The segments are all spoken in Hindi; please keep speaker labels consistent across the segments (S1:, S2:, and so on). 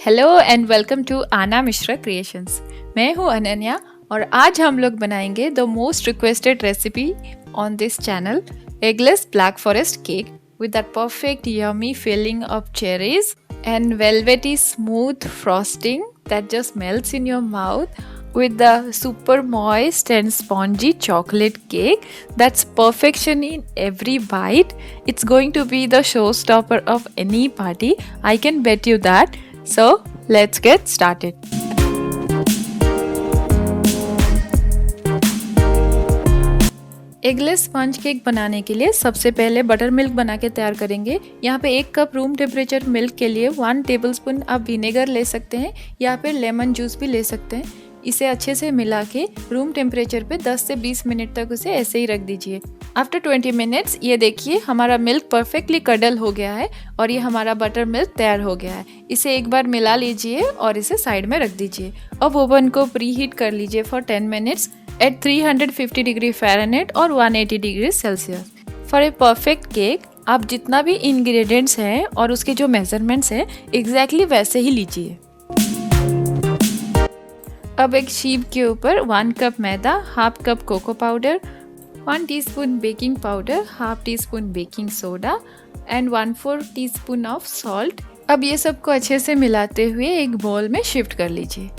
S1: हेलो एंड वेलकम टू आना मिश्रा क्रिएशंस। मैं हूँ अनन्या और आज हम लोग बनाएंगे the most requested recipe on this channel, eggless black forest cake with that perfect yummy filling of cherries and velvety smooth frosting that just melts in your mouth with the super moist and spongy chocolate cake that's perfection in every bite. It's going to be the showstopper of any party, I can bet you that. So let's get started. Eggless sponge cake बनाने के लिए सबसे पहले बटर मिल्क बना के तैयार करेंगे। यहाँ पे 1 कप रूम टेम्परेचर मिल्क के लिए 1 टेबलस्पून आप विनेगर ले सकते हैं या फिर लेमन जूस भी ले सकते हैं। इसे अच्छे से मिला के रूम टेम्परेचर पे 10 से 20 मिनट तक उसे ऐसे ही रख दीजिए। आफ्टर 20 मिनट्स ये देखिए हमारा मिल्क परफेक्टली कडल हो गया है और ये हमारा बटर मिल्क तैयार हो गया है। इसे एक बार मिला लीजिए और इसे साइड में रख दीजिए। अब ओवन को प्री हीट कर लीजिए for 10 minutes at 350 degree Fahrenheit और 180 degree Celsius. For a perfect cake आप जितना भी इंग्रेडिएंट्स हैं और उसके जो मेजरमेंट्स हैं एग्जैक्टली वैसे ही लीजिए। अब एक शीट के ऊपर 1 कप मैदा, half cup cocoa powder, 1 teaspoon baking powder, half teaspoon baking soda and 1/4 teaspoon of salt. अब ये सबको अच्छे से मिलाते हुए एक बाउल में शिफ्ट कर लीजिए।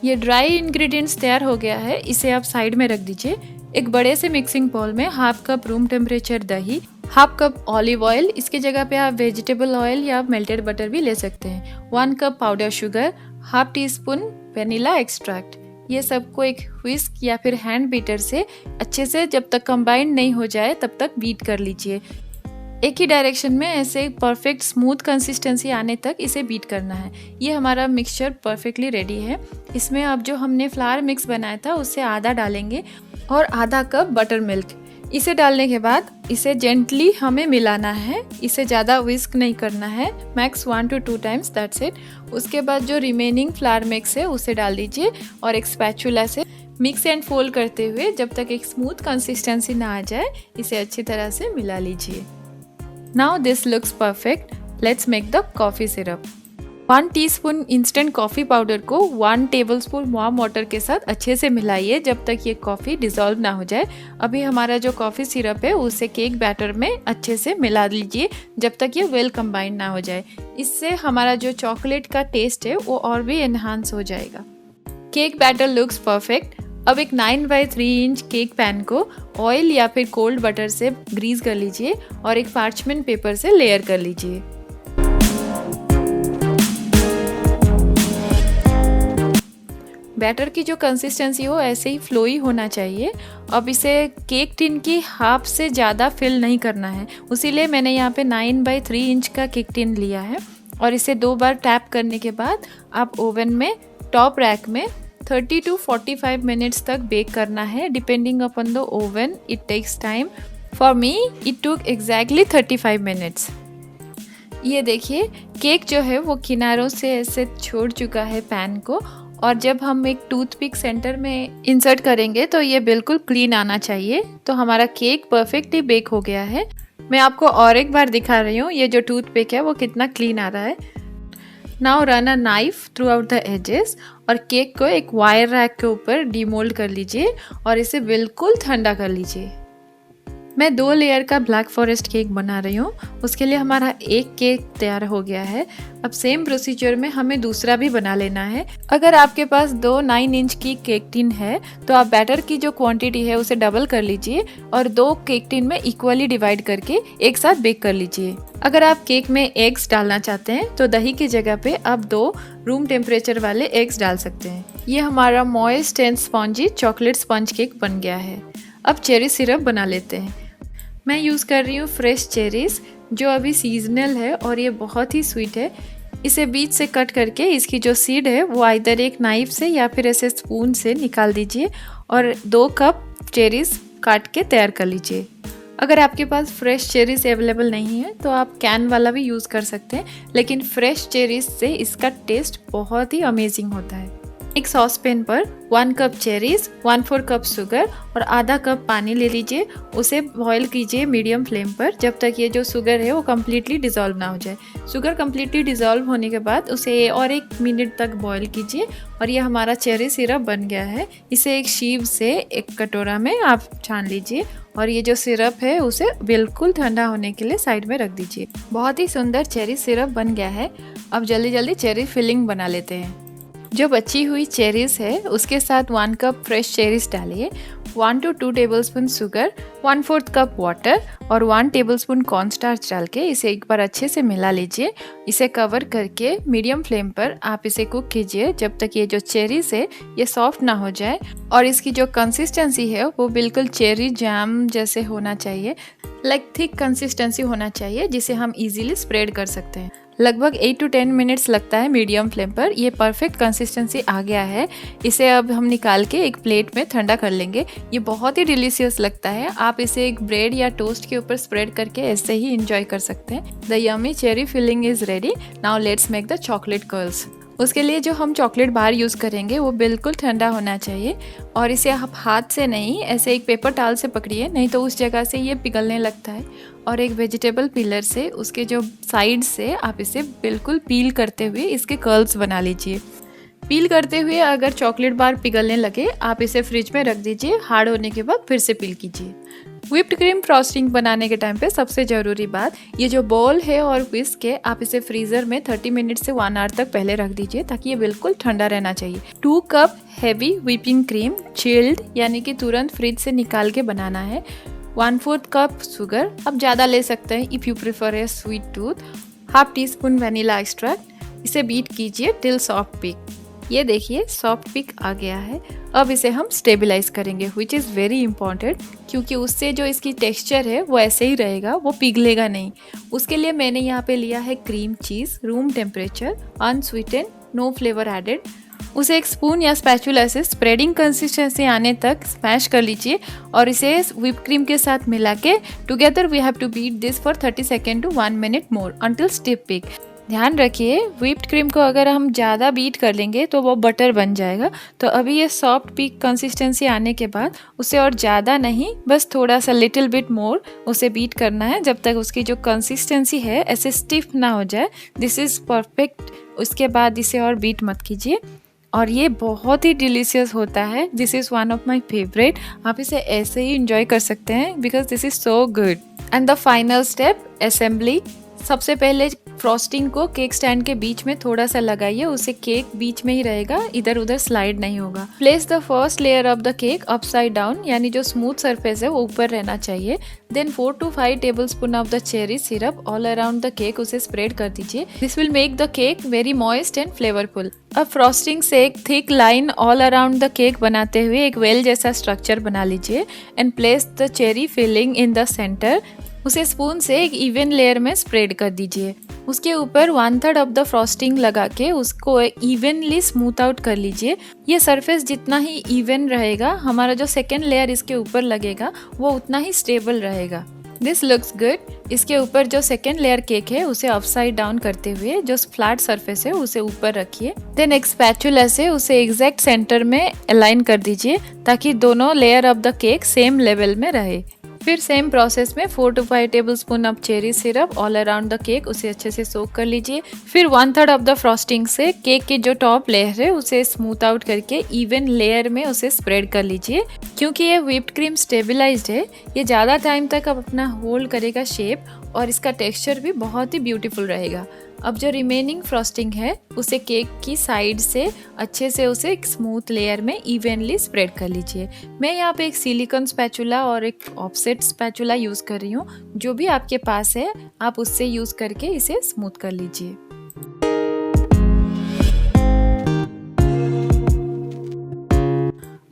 S1: ये ड्राई इंग्रेडिएंट्स तैयार हो गया है, इसे आप साइड में रख दीजिए। एक बड़े से मिक्सिंग बाउल में हाफ कप रूम टेम्परेचर दही, हाफ कप ऑलिव ऑयल, इसके जगह पे आप वेजिटेबल ऑयल या मेल्टेड बटर भी ले सकते हैं, 1 cup powder sugar, half tea spoon vanilla extract. ये सबको एक व्हिस्क या फिर हैंड बीटर से अच्छे से जब तक कंबाइंड नहीं हो जाए तब तक बीट कर लीजिए। एक ही डायरेक्शन में ऐसे परफेक्ट स्मूथ कंसिस्टेंसी आने तक इसे बीट करना है। ये हमारा मिक्सचर परफेक्टली रेडी है। इसमें अब जो हमने फ्लावर मिक्स बनाया था उससे आधा डालेंगे और आधा कप बटर मिल्क। इसे डालने के बाद इसे जेंटली हमें मिलाना है, इसे ज़्यादा विस्क नहीं करना है, max 1 to 2 times, that's it. उसके बाद जो रिमेनिंग फ्लावर मिक्स है उसे डाल दीजिए और एक स्पैचुला से मिक्स एंड फोल्ड करते हुए जब तक एक स्मूथ कंसिस्टेंसी ना आ जाए इसे अच्छी तरह से मिला लीजिए। Now this looks perfect. Let's make the coffee syrup. 1 teaspoon instant coffee powder को 1 टेबलस्पून वार्म वाटर के साथ अच्छे से मिलाइए जब तक ये कॉफ़ी डिज़ोल्व ना हो जाए। अभी हमारा जो कॉफ़ी सिरप है उसे केक बैटर में अच्छे से मिला लीजिए जब तक ये वेल कंबाइंड ना हो जाए। इससे हमारा जो चॉकलेट का टेस्ट है वो और भी एनहांस हो जाएगा। Cake batter looks perfect. अब एक 9x3 इंच केक पैन को ऑयल या फिर कोल्ड बटर से ग्रीस कर लीजिए और एक पार्चमेंट पेपर से लेयर कर लीजिए। बैटर की जो कंसिस्टेंसी हो ऐसे ही फ्लोई होना चाहिए। अब इसे केक टिन की हाफ से ज़्यादा फिल नहीं करना है, उसीलिए मैंने यहाँ पे 9x3 इंच का केक टिन लिया है और इसे 2 बार टैप करने के बाद आप ओवन में टॉप रैक में 30 to 45 मिनट्स तक बेक करना है, depending upon the oven it takes time. For me it took exactly 35 minutes. ये देखिए केक जो है वो किनारों से ऐसे छोड़ चुका है पैन को और जब हम एक टूथपिक सेंटर में इंसर्ट करेंगे तो ये बिल्कुल क्लीन आना चाहिए। तो हमारा केक परफेक्टली बेक हो गया है। मैं आपको और एक बार दिखा रही हूँ ये जो टूथपिक है वो कितना क्लीन आ रहा है। Now run a knife throughout the edges और केक को एक वायर रैक के ऊपर डीमोल्ड कर लीजिए और इसे बिल्कुल ठंडा कर लीजिए। मैं 2 लेयर का ब्लैक फॉरेस्ट केक बना रही हूँ, उसके लिए हमारा एक केक तैयार हो गया है। अब सेम प्रोसीजर में हमें दूसरा भी बना लेना है। अगर आपके पास 2 9 इंच की केक टिन है तो आप बैटर की जो क्वांटिटी है उसे डबल कर लीजिए और 2 केक टिन में इक्वली डिवाइड करके एक साथ बेक कर लीजिए। अगर आप केक में एग्स डालना चाहते हैं तो दही की जगह पे आप 2 रूम टेम्परेचर वाले एग्स डाल सकते हैं। ये हमारा moist and spongy chocolate sponge cake बन गया है। अब चेरी सिरप बना लेते हैं। मैं यूज़ कर रही हूँ फ्रेश चेरीज़ जो अभी सीजनल है और ये बहुत ही स्वीट है। इसे बीच से कट करके इसकी जो सीड है वो आइदर एक नाइफ से या फिर ऐसे स्पून से निकाल दीजिए और 2 कप चेरीज़ काट के तैयार कर लीजिए। अगर आपके पास फ्रेश चेरीज़ अवेलेबल नहीं है तो आप कैन वाला भी यूज़ कर सकते हैं, लेकिन फ्रेश चेरीज़ से इसका टेस्ट बहुत ही अमेजिंग होता है। एक सॉस पैन पर 1 कप चेरीज, 1/4 कप शुगर और आधा कप पानी ले लीजिए। उसे बॉईल कीजिए मीडियम फ्लेम पर जब तक ये जो शुगर है वो कम्प्लीटली डिज़ोल्व ना हो जाए। शुगर कम्प्लीटली डिज़ोल्व होने के बाद उसे और 1 मिनट तक बॉईल कीजिए और ये हमारा चेरी सिरप बन गया है। इसे एक शीव से एक कटोरा में आप छान लीजिए और ये जो सिरप है उसे बिल्कुल ठंडा होने के लिए साइड में रख दीजिए। बहुत ही सुंदर चेरी सिरप बन गया है। अब जल्दी जल्दी चेरी फिलिंग बना लेते हैं। जो बची हुई चेरीज़ है उसके साथ 1 कप फ्रेश चेरीज़ डालिए, 1 to 2 tablespoon sugar, 1/4 cup water और 1 टेबलस्पून कॉर्नस्टार्च डाल के इसे एक बार अच्छे से मिला लीजिए। इसे कवर करके मीडियम फ्लेम पर आप इसे कुक कीजिए जब तक ये जो चेरीज़ है ये सॉफ्ट ना हो जाए और इसकी जो कंसिस्टेंसी है वो बिल्कुल चेरी जैम जैसे होना चाहिए, लाइक थिक कंसिस्टेंसी होना चाहिए जिसे हम इजीली स्प्रेड कर सकते हैं। लगभग 8 to 10 मिनट्स लगता है मीडियम फ्लेम पर। ये परफेक्ट कंसिस्टेंसी आ गया है। इसे अब हम निकाल के एक प्लेट में ठंडा कर लेंगे। ये बहुत ही डिलीशियस लगता है। आप इसे एक ब्रेड या टोस्ट के ऊपर स्प्रेड करके ऐसे ही इंजॉय कर सकते हैं। The yummy cherry filling is ready. Now let's make the chocolate curls. उसके लिए जो हम चॉकलेट बार यूज़ करेंगे वो बिल्कुल ठंडा होना चाहिए और इसे आप हाथ से नहीं, ऐसे एक पेपर टॉवल से पकड़िए, नहीं तो उस जगह से ये पिघलने लगता है। और एक वेजिटेबल पीलर से उसके जो साइड से आप इसे बिल्कुल पील करते हुए इसके कर्ल्स बना लीजिए। पील करते हुए अगर चॉकलेट बार पिघलने लगे आप इसे फ्रिज में रख दीजिए। हार्ड होने के बाद फिर से पील कीजिए। व्हिप्ड क्रीम फ्रॉस्टिंग बनाने के टाइम पे सबसे ज़रूरी बात, ये जो बॉल है और विस्क है आप इसे फ्रीज़र में 30 मिनट से 1 आवर तक पहले रख दीजिए ताकि ये बिल्कुल ठंडा रहना चाहिए। 2 cup heavy whipping cream chilled यानी कि तुरंत फ्रिज से निकाल के बनाना है। 1/4 कप शुगर, आप ज़्यादा ले सकते हैं if you prefer A sweet tooth. Half tea spoon vanilla extract. इसे बीट कीजिए टिल सॉफ्ट पीक। ये देखिए सॉफ्ट पीक आ गया है। अब इसे हम स्टेबलाइज करेंगे विच इज़ वेरी इंपॉर्टेंट, क्योंकि उससे जो इसकी टेक्सचर है वो ऐसे ही रहेगा, वो पिघलेगा नहीं। उसके लिए मैंने यहाँ पे लिया है cream cheese, room temperature, unsweetened, no flavour added. उसे एक स्पून या स्पैचुला से स्प्रेडिंग कंसिस्टेंसी आने तक स्मैश कर लीजिए और इसे व्हिप क्रीम के साथ मिला के together we have to beat this for 30 second to 1 minute more until stiff peak. ध्यान रखिए व्हिप्ड क्रीम को अगर हम ज़्यादा बीट कर लेंगे तो वो बटर बन जाएगा। तो अभी ये सॉफ्ट पीक कंसिस्टेंसी आने के बाद उसे और ज़्यादा नहीं, बस थोड़ा सा लिटिल बिट मोर उसे बीट करना है जब तक उसकी जो कंसिस्टेंसी है ऐसे स्टिफ ना हो जाए। This is perfect. उसके बाद इसे और बीट मत कीजिए और ये बहुत ही डिलीशियस होता है। This is one of my favourite. आप इसे ऐसे ही इंजॉय कर सकते हैं because this is so good. And the final step assembly. सबसे पहले फ्रॉस्टिंग को केक स्टैंड के बीच में थोड़ा सा लगाइए, उससे केक बीच में ही रहेगा, इधर उधर स्लाइड नहीं होगा। Place the first layer of the cake upside down, यानी जो स्मूथ सरफेस है वो ऊपर रहना चाहिए। Then 4 to 5 tablespoon of the cherry syrup all around the cake उसे स्प्रेड कर दीजिए। This will make the cake very moist and flavourful. अब फ्रॉस्टिंग से एक thick line all around the cake बनाते हुए एक वेल जैसा स्ट्रक्चर बना लीजिए and place the cherry filling in the centre. उसे स्पून से एक इवन लेयर में स्प्रेड कर दीजिए। उसके ऊपर 1/3 ऑफ द फ्रॉस्टिंग लगा के उसको इवनली स्मूथ आउट कर लीजिए। ये सरफेस जितना ही इवन रहेगा, हमारा जो सेकेंड लेयर इसके ऊपर लगेगा वो उतना ही स्टेबल रहेगा। This looks good. इसके ऊपर जो सेकेंड लेयर केक है उसे अपसाइड डाउन करते हुए जो फ्लैट सरफेस है उसे ऊपर रखिए। देन एक स्पैचुला से उसे एग्जैक्ट सेंटर में अलाइन कर दीजिए ताकि दोनों layer of the cake same level में रहे। फिर सेम प्रोसेस में 4 to 5 tablespoon of cherry syrup all around the cake उसे अच्छे से सोक कर लीजिए। फिर 1/3 ऑफ द फ्रॉस्टिंग से केक की जो टॉप लेयर है उसे स्मूथ आउट करके इवन लेयर में उसे स्प्रेड कर लीजिए। क्योंकि ये व्हिप्ड क्रीम स्टेबलाइज्ड है, ये ज़्यादा टाइम तक अपना होल्ड करेगा शेप और इसका टेक्सचर भी बहुत ही ब्यूटीफुल रहेगा। अब जो रिमेनिंग फ्रॉस्टिंग है उसे केक की साइड से अच्छे से उसे एक स्मूथ लेयर में इवनली स्प्रेड कर लीजिए। मैं यहाँ पे एक सिलिकॉन स्पैचुला और एक ऑफसेट स्पैचुला यूज़ कर रही हूँ। जो भी आपके पास है आप उससे यूज़ करके इसे स्मूथ कर लीजिए।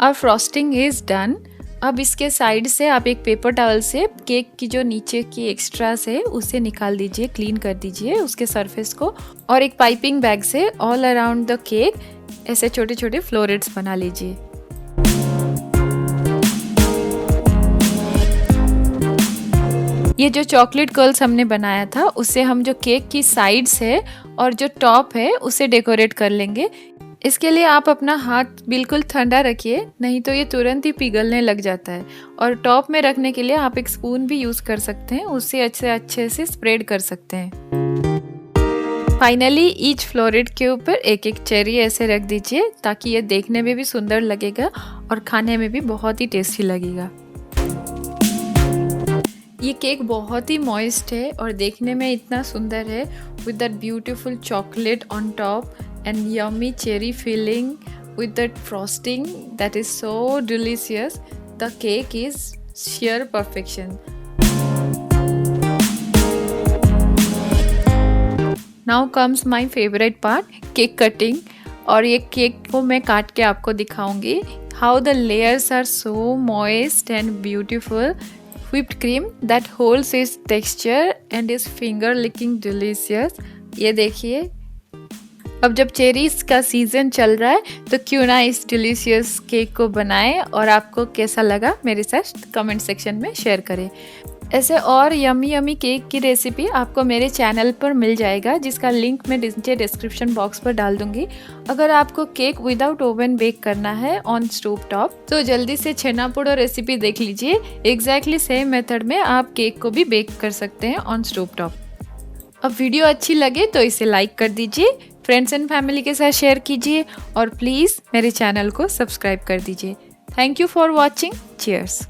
S1: और फ्रॉस्टिंग इज़ डन। अब इसके साइड से आप एक पेपर टॉवल से केक की जो नीचे की एक्स्ट्रास है उसे निकाल दीजिए, क्लीन कर दीजिए उसके सरफेस को, और एक पाइपिंग बैग से ऑल अराउंड द केक ऐसे छोटे छोटे फ्लोरेट्स बना लीजिए। ये जो चॉकलेट कर्ल्स हमने बनाया था उससे हम जो केक की साइड्स है और जो टॉप है उसे डेकोरेट कर लेंगे। इसके लिए आप अपना हाथ बिल्कुल ठंडा रखिए, नहीं तो ये तुरंत ही पिघलने लग जाता है। और टॉप में रखने के लिए आप एक स्पून भी यूज़ कर सकते हैं, उससे अच्छे से स्प्रेड कर सकते हैं। फाइनली ईच फ्लोरेट के ऊपर एक एक चेरी ऐसे रख दीजिए, ताकि ये देखने में भी सुंदर लगेगा और खाने में भी बहुत ही टेस्टी लगेगा। ये केक बहुत ही मॉइस्ट है और देखने में इतना सुंदर है, with that beautiful chocolate on top and yummy cherry filling with that frosting that is so delicious. The cake is sheer perfection. Now comes my favorite part, cake cutting. और ये केक को मैं काट के आपको दिखाऊंगी। How the layers are so moist and beautiful. Whipped cream that holds its texture and is finger licking delicious. ये देखिए, अब जब चेरीज का सीज़न चल रहा है तो क्यों ना इस डिलीशियस केक को बनाएं, और आपको कैसा लगा मेरे साथ कमेंट सेक्शन में शेयर करें। ऐसे और यमी केक की रेसिपी आपको मेरे चैनल पर मिल जाएगा, जिसका लिंक मैं नीचे डिस्क्रिप्शन बॉक्स पर डाल दूंगी। अगर आपको केक विदाउट ओवन बेक करना है ऑन स्टोव टॉप, तो जल्दी से छेनापोड़ो रेसिपी देख लीजिए। एग्जैक्टली सेम मेथड में आप केक को भी बेक कर सकते हैं ऑन स्टोव टॉप। अब वीडियो अच्छी लगे तो इसे लाइक कर दीजिए, फ्रेंड्स एंड फैमिली के साथ शेयर कीजिए और प्लीज़ मेरे चैनल को सब्सक्राइब कर दीजिए। Thank you for watching. Cheers.